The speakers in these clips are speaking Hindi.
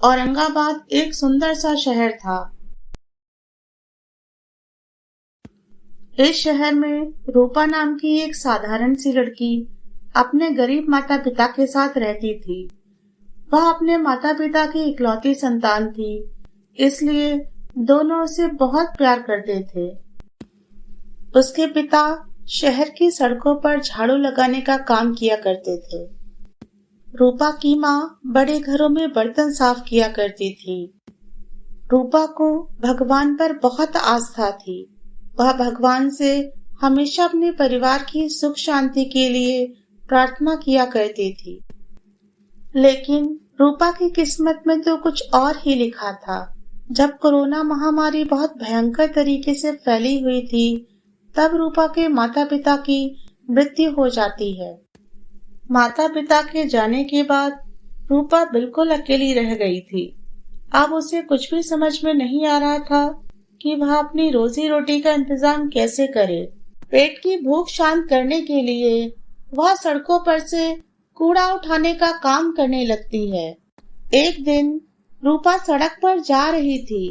औरंगाबाद एक सुंदर सा शहर था। इस शहर में रूपा नाम की एक साधारण सी लड़की अपने गरीब माता पिता के साथ रहती थी। वह अपने माता पिता की इकलौती संतान थी, इसलिए दोनों उसे बहुत प्यार करते थे। उसके पिता शहर की सड़कों पर झाड़ू लगाने का काम किया करते थे। रूपा की माँ बड़े घरों में बर्तन साफ किया करती थी। रूपा को भगवान पर बहुत आस्था थी। वह भगवान से हमेशा अपने परिवार की सुख शांति के लिए प्रार्थना किया करती थी। लेकिन रूपा की किस्मत में तो कुछ और ही लिखा था। जब कोरोना महामारी बहुत भयंकर तरीके से फैली हुई थी, तब रूपा के माता पिता की मृत्यु हो जाती है। माता पिता के जाने के बाद रूपा बिल्कुल अकेली रह गई थी। अब उसे कुछ भी समझ में नहीं आ रहा था कि वह अपनी रोजी रोटी का इंतजाम कैसे करे। पेट की भूख शांत करने के लिए वह सड़कों पर से कूड़ा उठाने का काम करने लगती है। एक दिन रूपा सड़क पर जा रही थी।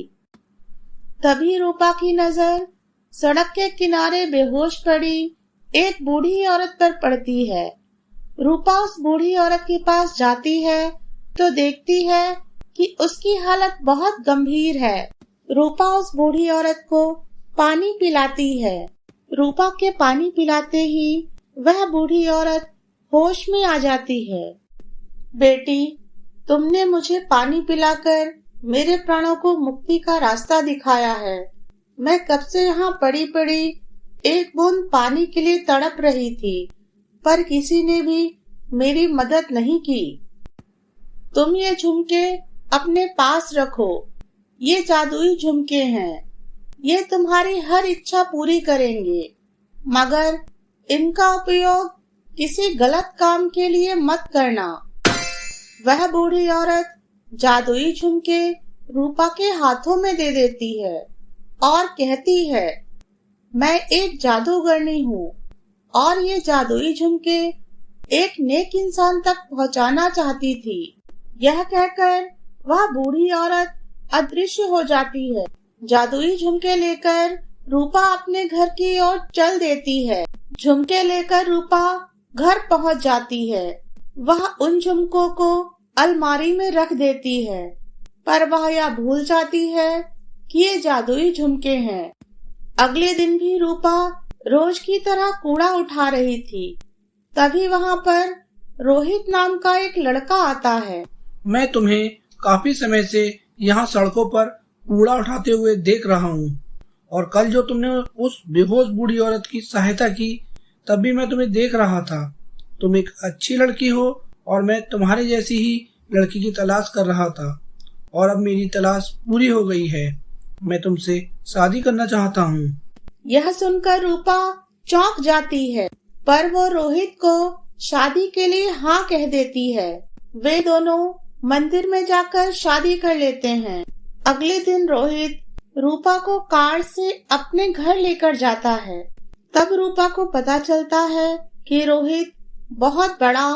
तभी रूपा की नजर सड़क के किनारे बेहोश पड़ी एक बूढ़ी औरत पर पड़ती है। रूपा उस बूढ़ी औरत के पास जाती है तो देखती है कि उसकी हालत बहुत गंभीर है। रूपा उस बूढ़ी औरत को पानी पिलाती है। रूपा के पानी पिलाते ही वह बूढ़ी औरत होश में आ जाती है। बेटी, तुमने मुझे पानी पिलाकर मेरे प्राणों को मुक्ति का रास्ता दिखाया है। मैं कब से यहाँ पड़ी पड़ी एक बूंद पानी के लिए तड़प रही थी, पर किसी ने भी मेरी मदद नहीं की। तुम ये झुमके अपने पास रखो। ये जादुई झुमके हैं। ये तुम्हारी हर इच्छा पूरी करेंगे, मगर इनका उपयोग किसी गलत काम के लिए मत करना। वह बूढ़ी औरत जादुई झुमके रूपा के हाथों में दे देती है और कहती है, मैं एक जादूगरनी हूँ और ये जादुई झुमके एक नेक इंसान तक पहुँचाना चाहती थी। यह कहकर वह बूढ़ी औरत अदृश्य हो जाती है। जादुई झुमके लेकर रूपा अपने घर की ओर चल देती है। झुमके लेकर रूपा घर पहुँच जाती है। वह उन झुमकों को अलमारी में रख देती है, पर वह यह भूल जाती है कि ये जादुई झुमके हैं। अगले दिन भी रूपा रोज की तरह कूड़ा उठा रही थी। तभी वहाँ पर रोहित नाम का एक लड़का आता है। मैं तुम्हें काफी समय से यहाँ सड़कों पर कूड़ा उठाते हुए देख रहा हूँ, और कल जो तुमने उस बेहोश बूढ़ी औरत की सहायता की, तब भी मैं तुम्हें देख रहा था। तुम एक अच्छी लड़की हो और मैं तुम्हारे जैसी ही लड़की की तलाश कर रहा था, और अब मेरी तलाश पूरी हो गई है। मैं तुमसे शादी करना चाहता हूँ। यह सुनकर रूपा चौंक जाती है, पर वो रोहित को शादी के लिए हाँ कह देती है। वे दोनों मंदिर में जाकर शादी कर लेते हैं। अगले दिन रोहित रूपा को कार से अपने घर लेकर जाता है। तब रूपा को पता चलता है कि रोहित बहुत बड़ा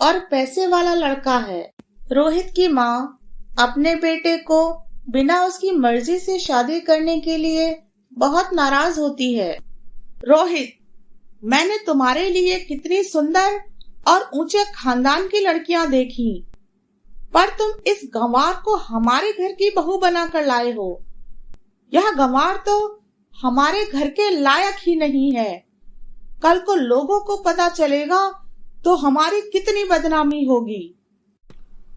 और पैसे वाला लड़का है। रोहित की माँ अपने बेटे को बिना उसकी मर्जी से शादी करने के लिए बहुत नाराज होती है। रोहित, मैंने तुम्हारे लिए कितनी सुंदर और ऊंचे खानदान की लड़कियां देखी, पर तुम इस गंवार को हमारे घर की बहू बनाकर लाए हो। यह गंवार तो हमारे घर के लायक ही नहीं है। कल को लोगों को पता चलेगा तो हमारी कितनी बदनामी होगी।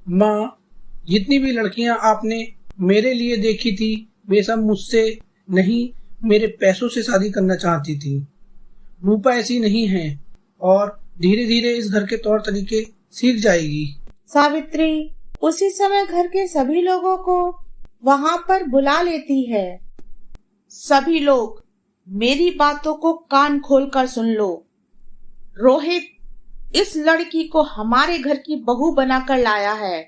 माँ, जितनी भी लड़कियां आपने मेरे लिए देखी थी, वे सब मुझसे नहीं, मेरे पैसों से शादी करना चाहती थी। रूपा ऐसी नहीं है और धीरे धीरे इस घर के तौर तरीके सीख जाएगी। सावित्री उसी समय घर के सभी लोगों को वहाँ पर बुला लेती है। सभी लोग मेरी बातों को कान खोलकर सुन लो। रोहित इस लड़की को हमारे घर की बहू बनाकर लाया है,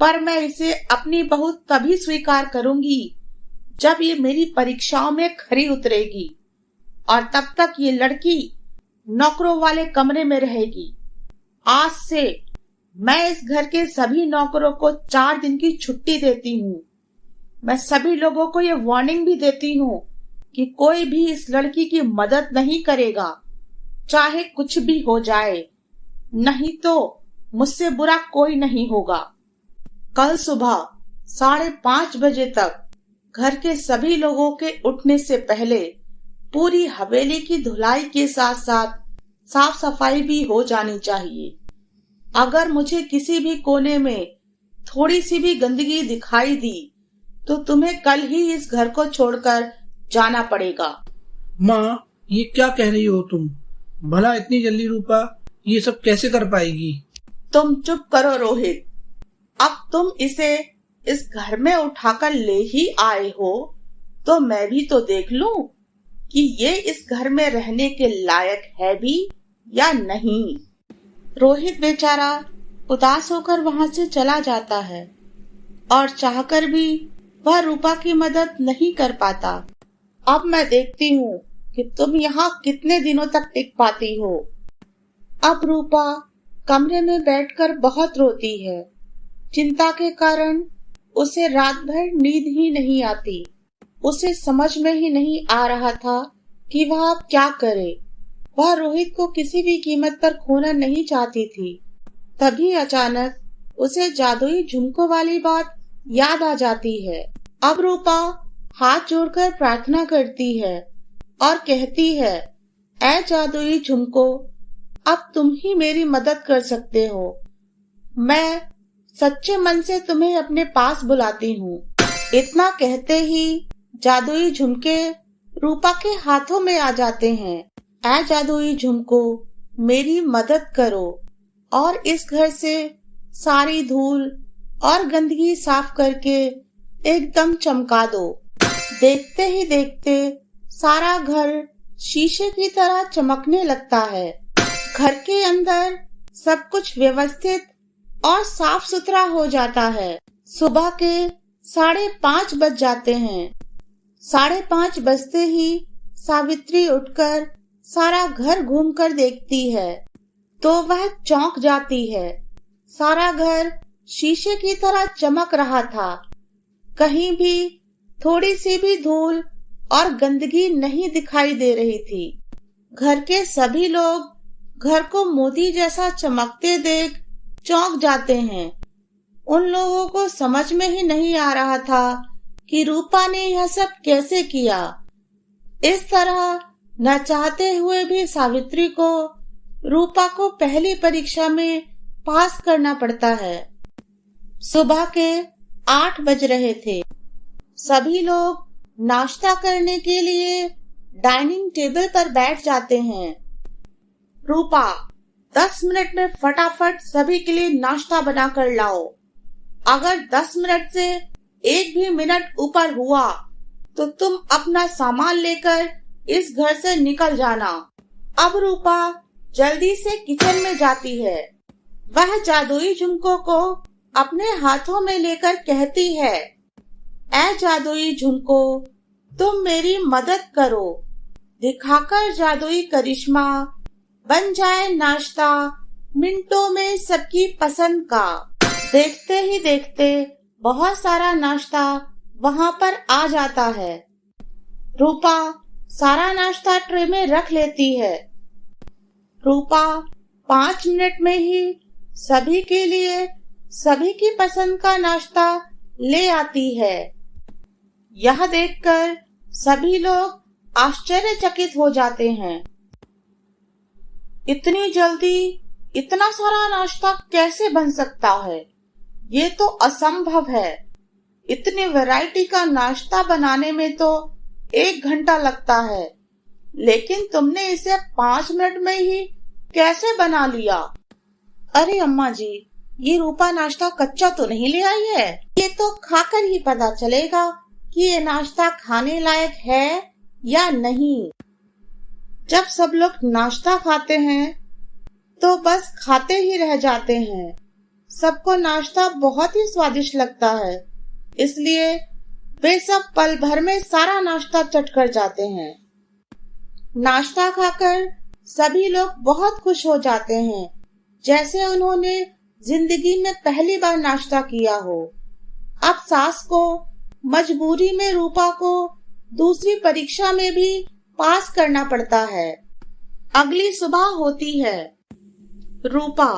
पर मैं इसे अपनी बहू तभी स्वीकार करूंगी जब ये मेरी परीक्षाओं में खरी उतरेगी, और तब तक ये लड़की नौकरों वाले कमरे में रहेगी। आज से मैं इस घर के सभी नौकरों को 4 दिन की छुट्टी देती हूँ। मैं सभी लोगों को ये वार्निंग भी देती हूँ कि कोई भी इस लड़की की मदद नहीं करेगा, चाहे कुछ भी हो जाए, नहीं तो मुझसे बुरा कोई नहीं होगा। कल सुबह 5:30 बजे तक घर के सभी लोगों के उठने से पहले पूरी हवेली की धुलाई के साथ साथ साफ सफाई भी हो जानी चाहिए। अगर मुझे किसी भी कोने में थोड़ी सी भी गंदगी दिखाई दी तो तुम्हें कल ही इस घर को छोड़कर जाना पड़ेगा। माँ, ये क्या कह रही हो तुम? भला इतनी जल्दी रूपा ये सब कैसे कर पाएगी? तुम चुप करो रोहित। अब तुम इसे इस घर में उठाकर ले ही आए हो तो मैं भी तो देख लूं कि ये इस घर में रहने के लायक है भी या नहीं। रोहित बेचारा उदास होकर वहां से चला जाता है और चाहकर भी वह रूपा की मदद नहीं कर पाता। अब मैं देखती हूँ कि तुम यहाँ कितने दिनों तक टिक पाती हो। अब रूपा कमरे में बैठकर बहुत रोती है। चिंता के कारण उसे रात भर नींद ही नहीं आती। उसे समझ में ही नहीं आ रहा था कि वह अब क्या करे। वह रोहित को किसी भी कीमत पर खोना नहीं चाहती थी। तभी अचानक उसे जादुई झुमकों वाली बात याद आ जाती है। अब रूपा हाथ जोड़कर प्रार्थना करती है और कहती है, ऐ जादुई झुमको, अब तुम ही मेरी मदद कर सकते हो। मैं सच्चे मन से तुम्हें अपने पास बुलाती हूँ। इतना कहते ही जादुई झुमके रूपा के हाथों में आ जाते हैं। ऐ जादुई झुमको, मेरी मदद करो और इस घर से सारी धूल और गंदगी साफ करके एकदम चमका दो। देखते ही देखते सारा घर शीशे की तरह चमकने लगता है। घर के अंदर सब कुछ व्यवस्थित और साफ सुथरा हो जाता है। सुबह के 5:30 बज जाते हैं। 5:30 बजते ही सावित्री उठकर सारा घर घूमकर देखती है तो वह चौंक जाती है। सारा घर शीशे की तरह चमक रहा था। कहीं भी थोड़ी सी भी धूल और गंदगी नहीं दिखाई दे रही थी। घर के सभी लोग घर को मोती जैसा चमकते देख चौंक जाते हैं। उन लोगों को समझ में ही नहीं आ रहा था कि रूपा ने यह सब कैसे किया। इस तरह न चाहते हुए भी सावित्री को रूपा को पहली परीक्षा में पास करना पड़ता है। सुबह के 8 बज रहे थे। सभी लोग नाश्ता करने के लिए डाइनिंग टेबल पर बैठ जाते हैं। रूपा, 10 मिनट में फटाफट सभी के लिए नाश्ता बना कर लाओ। अगर 10 मिनट से एक भी मिनट ऊपर हुआ तो तुम अपना सामान लेकर इस घर से निकल जाना। अब रूपा जल्दी से किचन में जाती है। वह जादुई झुमकों को अपने हाथों में लेकर कहती है, ऐ जादुई झुमको, तुम मेरी मदद करो। दिखाकर जादुई करिश्मा बन जाए नाश्ता मिनटों में सबकी पसंद का। देखते ही देखते बहुत सारा नाश्ता वहाँ पर आ जाता है। रूपा सारा नाश्ता ट्रे में रख लेती है। रूपा 5 मिनट में ही सभी के लिए सभी की पसंद का नाश्ता ले आती है। यह देखकर सभी लोग आश्चर्यचकित हो जाते हैं। इतनी जल्दी इतना सारा नाश्ता कैसे बन सकता है? ये तो असंभव है। इतनी वैरायटी का नाश्ता बनाने में तो 1 घंटा लगता है, लेकिन तुमने इसे 5 मिनट में ही कैसे बना लिया? अरे अम्मा जी, ये रूपा नाश्ता कच्चा तो नहीं ले आई है। ये तो खाकर ही पता चलेगा कि ये नाश्ता खाने लायक है या नहीं। जब सब लोग नाश्ता खाते हैं तो बस खाते ही रह जाते हैं। सबको नाश्ता बहुत ही स्वादिष्ट लगता है, इसलिए वे सब पल भर में सारा नाश्ता चट कर जाते हैं। नाश्ता खाकर सभी लोग बहुत खुश हो जाते हैं, जैसे उन्होंने जिंदगी में पहली बार नाश्ता किया हो। अब सास को मजबूरी में रूपा को दूसरी परीक्षा में भी पास करना पड़ता है। अगली सुबह होती है। रूपा,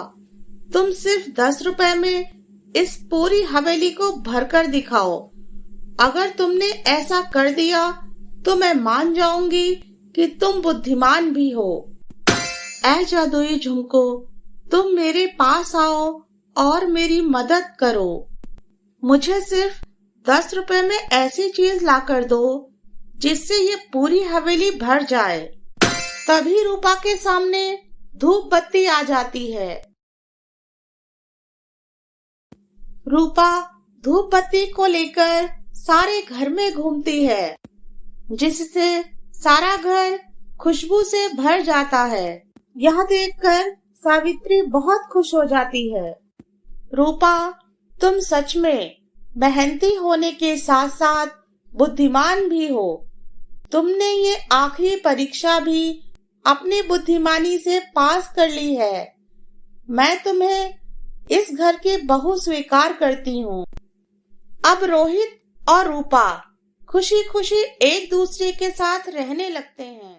तुम सिर्फ 10 रुपए में इस पूरी हवेली को भरकर दिखाओ। अगर तुमने ऐसा कर दिया तो मैं मान जाऊंगी कि तुम बुद्धिमान भी हो। ऐ जादुई झुमको, तुम मेरे पास आओ और मेरी मदद करो। मुझे सिर्फ 10 रुपए में ऐसी चीज लाकर दो जिससे ये पूरी हवेली भर जाए। तभी रूपा के सामने धूप बत्ती आ जाती है। रूपा धूप बत्ती को लेकर सारे घर में घूमती है, जिससे सारा घर खुशबू से भर जाता है। यह देखकर सावित्री बहुत खुश हो जाती है। रूपा, तुम सच में मेहनती होने के साथ साथ बुद्धिमान भी हो। तुमने ये आखिरी परीक्षा भी अपनी बुद्धिमानी से पास कर ली है। मैं तुम्हें इस घर की बहू स्वीकार करती हूँ। अब रोहित और रूपा खुशी खुशी एक दूसरे के साथ रहने लगते हैं।